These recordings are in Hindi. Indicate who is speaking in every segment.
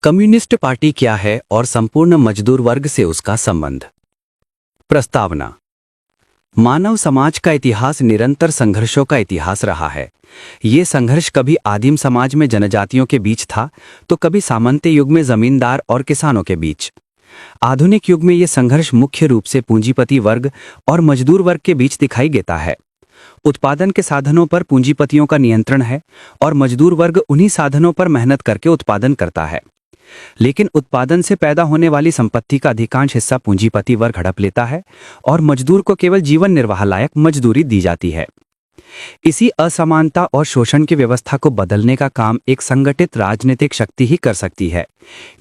Speaker 1: कम्युनिस्ट पार्टी क्या है और संपूर्ण मजदूर वर्ग से उसका संबंध। प्रस्तावना। मानव समाज का इतिहास निरंतर संघर्षों का इतिहास रहा है। ये संघर्ष कभी आदिम समाज में जनजातियों के बीच था, तो कभी सामंत युग में जमींदार और किसानों के बीच। आधुनिक युग में ये संघर्ष मुख्य रूप से पूंजीपति वर्ग और मजदूर वर्ग के बीच दिखाई देता है। उत्पादन के साधनों पर पूंजीपतियों का नियंत्रण है और मजदूर वर्ग उन्हीं साधनों पर मेहनत करके उत्पादन करता है। लेकिन उत्पादन से पैदा होने वाली संपत्ति का अधिकांश हिस्सा पूंजीपति वर्ग हड़प लेता है और मजदूर को केवल जीवन निर्वाह लायक मजदूरी दी जाती है। इसी असमानता और शोषण की व्यवस्था को बदलने का काम एक संगठित राजनीतिक शक्ति ही कर सकती है।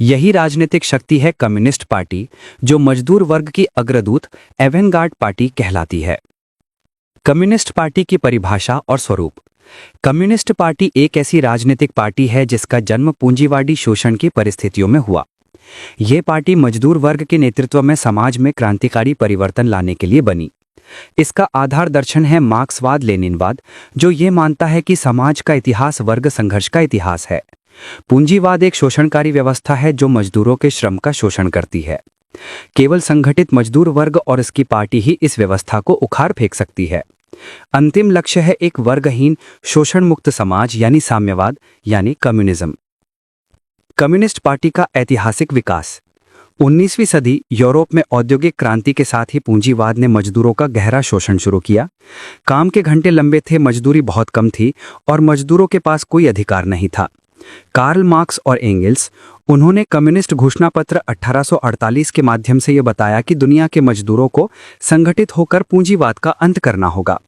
Speaker 1: यही राजनीतिक शक्ति है कम्युनिस्ट पार्टी, जो मजदूर वर्ग की अग्रदूत एवेंगार्ड पार्टी कहलाती है। कम्युनिस्ट पार्टी की परिभाषा और स्वरूप। कम्युनिस्ट पार्टी एक ऐसी राजनीतिक पार्टी है जिसका जन्म पूंजीवादी शोषण की परिस्थितियों में हुआ। ये पार्टी मजदूर वर्ग के नेतृत्व में समाज में क्रांतिकारी परिवर्तन लाने के लिए बनी। इसका आधार दर्शन है मार्क्सवाद लेनिनवाद, जो ये मानता है कि समाज का इतिहास वर्ग संघर्ष का इतिहास है। पूंजीवाद एक शोषणकारी व्यवस्था है जो मजदूरों के श्रम का शोषण करती है। केवल संगठित मजदूर वर्ग और इसकी पार्टी ही इस व्यवस्था को उखाड़ फेंक सकती है। अंतिम लक्ष्य है एक वर्गहीन शोषण मुक्त समाज यानी साम्यवाद यानी कम्युनिज्म। कम्युनिस्ट पार्टी का ऐतिहासिक विकास। 19वीं सदी यूरोप में औद्योगिक क्रांति के साथ ही पूंजीवाद ने मजदूरों का गहरा शोषण शुरू किया। काम के घंटे लंबे थे, मजदूरी बहुत कम थी और मजदूरों के पास कोई अधिकार नहीं था। कार्ल मार्क्स और एंगेल्स, उन्होंने कम्युनिस्ट घोषणा पत्र 1848 के माध्यम से यह बताया कि दुनिया के मजदूरों को संगठित होकर पूंजीवाद का अंत करना होगा।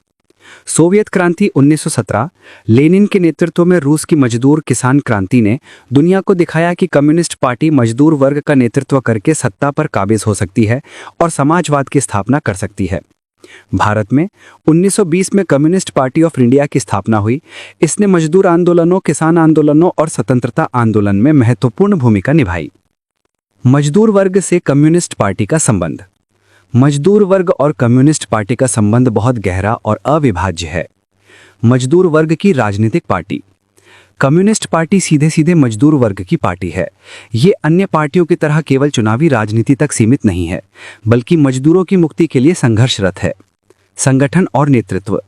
Speaker 1: सोवियत क्रांति 1917, लेनिन के नेतृत्व में रूस की मजदूर किसान क्रांति ने दुनिया को दिखाया कि कम्युनिस्ट पार्टी मजदूर वर्ग का नेतृत्व करके सत्ता पर काबिज हो सकती है और समाजवाद की स्थापना कर सकती है। भारत में 1920 में कम्युनिस्ट पार्टी ऑफ इंडिया की स्थापना हुई। इसने मजदूर आंदोलनों, किसान आंदोलनों और स्वतंत्रता आंदोलन में महत्वपूर्ण भूमिका निभाई। मजदूर वर्ग से कम्युनिस्ट पार्टी का संबंध। मजदूर वर्ग और कम्युनिस्ट पार्टी का संबंध बहुत गहरा और अविभाज्य है। मजदूर वर्ग की राजनीतिक पार्टी। कम्युनिस्ट पार्टी सीधे सीधे मजदूर वर्ग की पार्टी है। ये अन्य पार्टियों की तरह केवल चुनावी राजनीति तक सीमित नहीं है, बल्कि मजदूरों की मुक्ति के लिए संघर्षरत है। संगठन और नेतृत्व।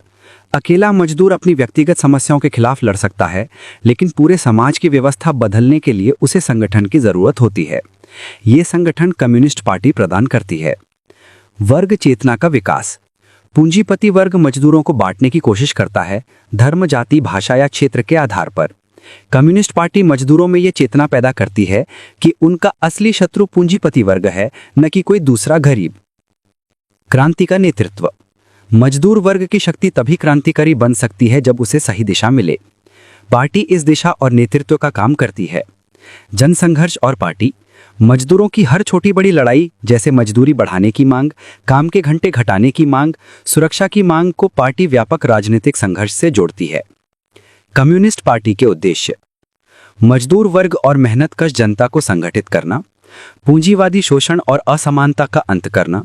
Speaker 1: अकेला मजदूर अपनी व्यक्तिगत समस्याओं के खिलाफ लड़ सकता है, लेकिन पूरे समाज की व्यवस्था बदलने के लिए उसे संगठन की जरूरत होती है। ये संगठन कम्युनिस्ट पार्टी प्रदान करती है। वर्ग चेतना का विकास। पूंजीपति वर्ग मजदूरों को बांटने की कोशिश करता है, धर्म, जाति, भाषा या क्षेत्र के आधार पर। कम्युनिस्ट पार्टी मजदूरों में यह चेतना पैदा करती है कि उनका असली शत्रु पूंजीपति वर्ग है, न कि कोई दूसरा गरीब। क्रांति का नेतृत्व। मजदूर वर्ग की शक्ति तभी क्रांतिकारी बन सकती है जब उसे सही दिशा मिले। पार्टी इस दिशा और नेतृत्व का काम करती है। जनसंघर्ष और पार्टी। मजदूरों की हर छोटी बड़ी लड़ाई, जैसे मजदूरी बढ़ाने की मांग, काम के घंटे घटाने की मांग, सुरक्षा की मांग को पार्टी व्यापक राजनीतिक संघर्ष से जोड़ती है। कम्युनिस्ट पार्टी के उद्देश्य। मजदूर वर्ग और मेहनतकश जनता को संगठित करना, पूंजीवादी शोषण और असमानता का अंत करना,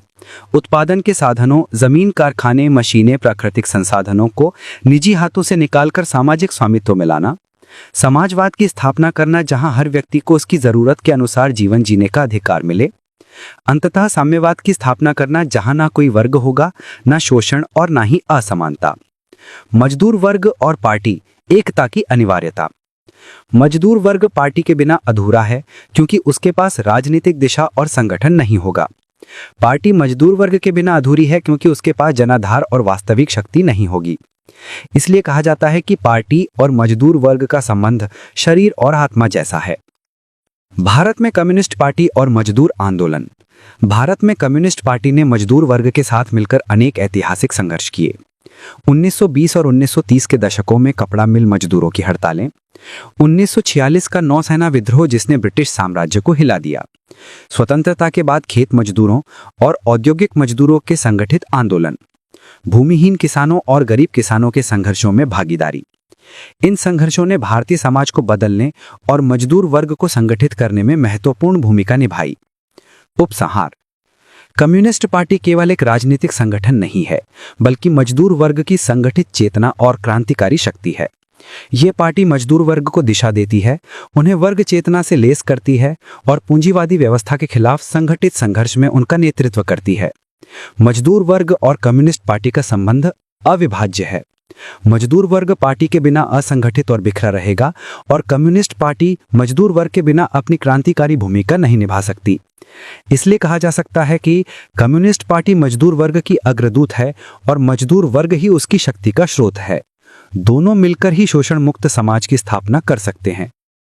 Speaker 1: उत्पादन के साधनों, जमीन, कारखाने, मशीनें, प्राकृतिक संसाधनों को निजी हाथों से निकालकर सामाजिक स्वामित्व में लाना, समाजवाद की स्थापना करना जहां हर व्यक्ति को उसकी जरूरत के अनुसार जीवन जीने का अधिकार मिले, अंततः साम्यवाद की स्थापना करना जहां ना कोई वर्ग होगा, ना शोषण और ना ही असमानता। मजदूर वर्ग और पार्टी एकता की अनिवार्यता। मजदूर वर्ग पार्टी के बिना अधूरा है, क्योंकि उसके पास राजनीतिक दिशा और संगठन नहीं होगा। पार्टी मजदूर वर्ग के बिना अधूरी है, क्योंकि उसके पास जनाधार और वास्तविक शक्ति नहीं होगी। इसलिए कहा जाता है कि पार्टी और मजदूर वर्ग का संबंध शरीर और आत्मा जैसा है। भारत में कम्युनिस्ट पार्टी और मजदूर आंदोलन। भारत में कम्युनिस्ट पार्टी ने मजदूर वर्ग के साथ मिलकर अनेक ऐतिहासिक संघर्ष किए। 1920 और 1930 के दशकों में कपड़ा मिल मजदूरों की हड़तालें, 1946 का नौसेना विद्रोह जिसने ब्रिटिश साम्राज्य को हिला दिया, स्वतंत्रता के बाद खेत मजदूरों और औद्योगिक मजदूरों के संगठित आंदोलन, भूमिहीन किसानों और गरीब किसानों के संघर्षों में भागीदारी। इन संघर्षों ने भारतीय समाज को बदलने और मजदूर वर्ग को संगठित करने में महत्वपूर्ण भूमिका निभाई। उपसंहार। कम्युनिस्ट पार्टी केवल एक राजनीतिक संगठन नहीं है, बल्कि मजदूर वर्ग की संगठित चेतना और क्रांतिकारी शक्ति है। ये पार्टी मजदूर वर्ग को दिशा देती है, उन्हें वर्ग चेतना से लेस करती है और पूंजीवादी व्यवस्था के खिलाफ संगठित संघर्ष में उनका नेतृत्व करती है। मजदूर वर्ग और कम्युनिस्ट पार्टी का संबंध अविभाज्य है। मजदूर वर्ग पार्टी के बिना असंगठित और बिखरा रहेगा और कम्युनिस्ट पार्टी मजदूर वर्ग के बिना अपनी क्रांतिकारी भूमिका नहीं निभा सकती। इसलिए कहा जा सकता है कि कम्युनिस्ट पार्टी मजदूर वर्ग की अग्रदूत है और मजदूर वर्ग ही उसकी शक्ति का स्रोत है। दोनों मिलकर ही शोषण मुक्त समाज की स्थापना कर सकते हैं।